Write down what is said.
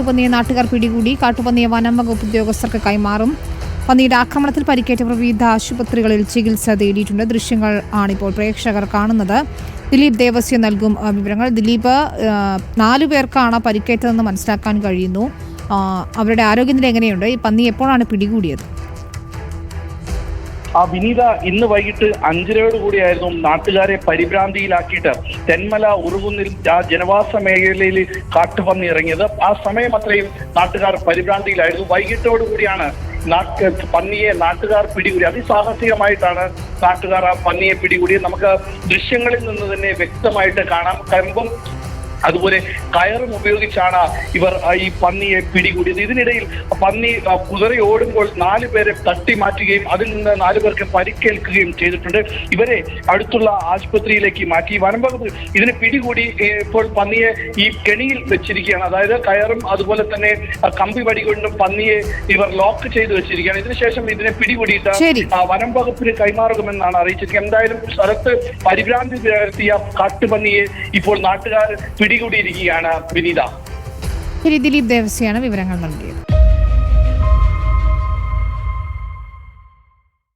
കാട്ടുപന്നിയെ നാട്ടുകാർ പിടികൂടി. കാട്ടുപന്നിയെ വനം വകുപ്പ് ഉദ്യോഗസ്ഥർക്ക് കൈമാറും. പന്നിയുടെ ആക്രമണത്തിൽ പരിക്കേറ്റവർ വിവിധ ആശുപത്രികളിൽ ചികിത്സ തേടിയിട്ടുണ്ട്. ദൃശ്യങ്ങൾ ആണിപ്പോൾ പ്രേക്ഷകർ കാണുന്നത്. ദിലീപ് ദേവസ്യ നൽകും വിവരങ്ങൾ. ദിലീപ്, 4 പേർക്കാണ് പരിക്കേറ്റതെന്ന് മനസ്സിലാക്കാൻ കഴിയുന്നു. അവരുടെ ആരോഗ്യനില എങ്ങനെയുണ്ട്? ഈ പന്നി എപ്പോഴാണ് പിടികൂടിയത്? വിനീത, ഇന്ന് വൈകിട്ട് 5:30 കൂടിയായിരുന്നു നാട്ടുകാരെ പരിഭ്രാന്തിയിലാക്കിയിട്ട് തെന്മല ഉറുകുന്നിൽ ജനവാസ മേഖലയിൽ കാട്ടുപന്നി ഇറങ്ങിയത്. ആ സമയം അത്രയും നാട്ടുകാർ പരിഭ്രാന്തിയിലായിരുന്നു. വൈകിട്ടോടുകൂടിയാണ് പന്നിയെ നാട്ടുകാർ പിടികൂടി. അതിസാഹസികമായിട്ടാണ് നാട്ടുകാർ ആ പന്നിയെ പിടികൂടിയത്. നമുക്ക് ദൃശ്യങ്ങളിൽ നിന്ന് തന്നെ വ്യക്തമായിട്ട് കാണാം. കമ്പും അതുപോലെ കയറും ഉപയോഗിച്ചാണ് ഇവർ ഈ പന്നിയെ പിടികൂടിയത്. ഇതിനിടയിൽ പന്നി കുതിര ഓടുമ്പോൾ 4 പേരെ തട്ടി മാറ്റുകയും അതിൽ നിന്ന് 4 പേർക്ക് പരിക്കേൽക്കുകയും ചെയ്തിട്ടുണ്ട്. ഇവരെ അടുത്തുള്ള ആശുപത്രിയിലേക്ക് മാറ്റി. വനംവകുപ്പ് ഇതിനെ പിടികൂടി ഇപ്പോൾ പന്നിയെ ഈ കെണിയിൽ വെച്ചിരിക്കുകയാണ്. അതായത് കയറും അതുപോലെ തന്നെ കമ്പി വടി കൊണ്ടും പന്നിയെ ഇവർ ലോക്ക് ചെയ്ത് വെച്ചിരിക്കുകയാണ്. ഇതിനുശേഷം ഇതിനെ പിടികൂടിയിട്ട് വനംവകുപ്പിന് കൈമാറുമെന്നാണ് അറിയിച്ചിരിക്കുന്നത്. എന്തായാലും സ്ഥലത്ത് പരിഭ്രാന്തി ഉയർത്തിയ കാട്ടുപന്നിയെ ഇപ്പോൾ നാട്ടുകാർ പിടികൂടിയിരിക്കുകയാണ്. വിനീത, ദിലീപ് ദേവസ്യാണ് വിവരങ്ങൾ നൽകിയത്.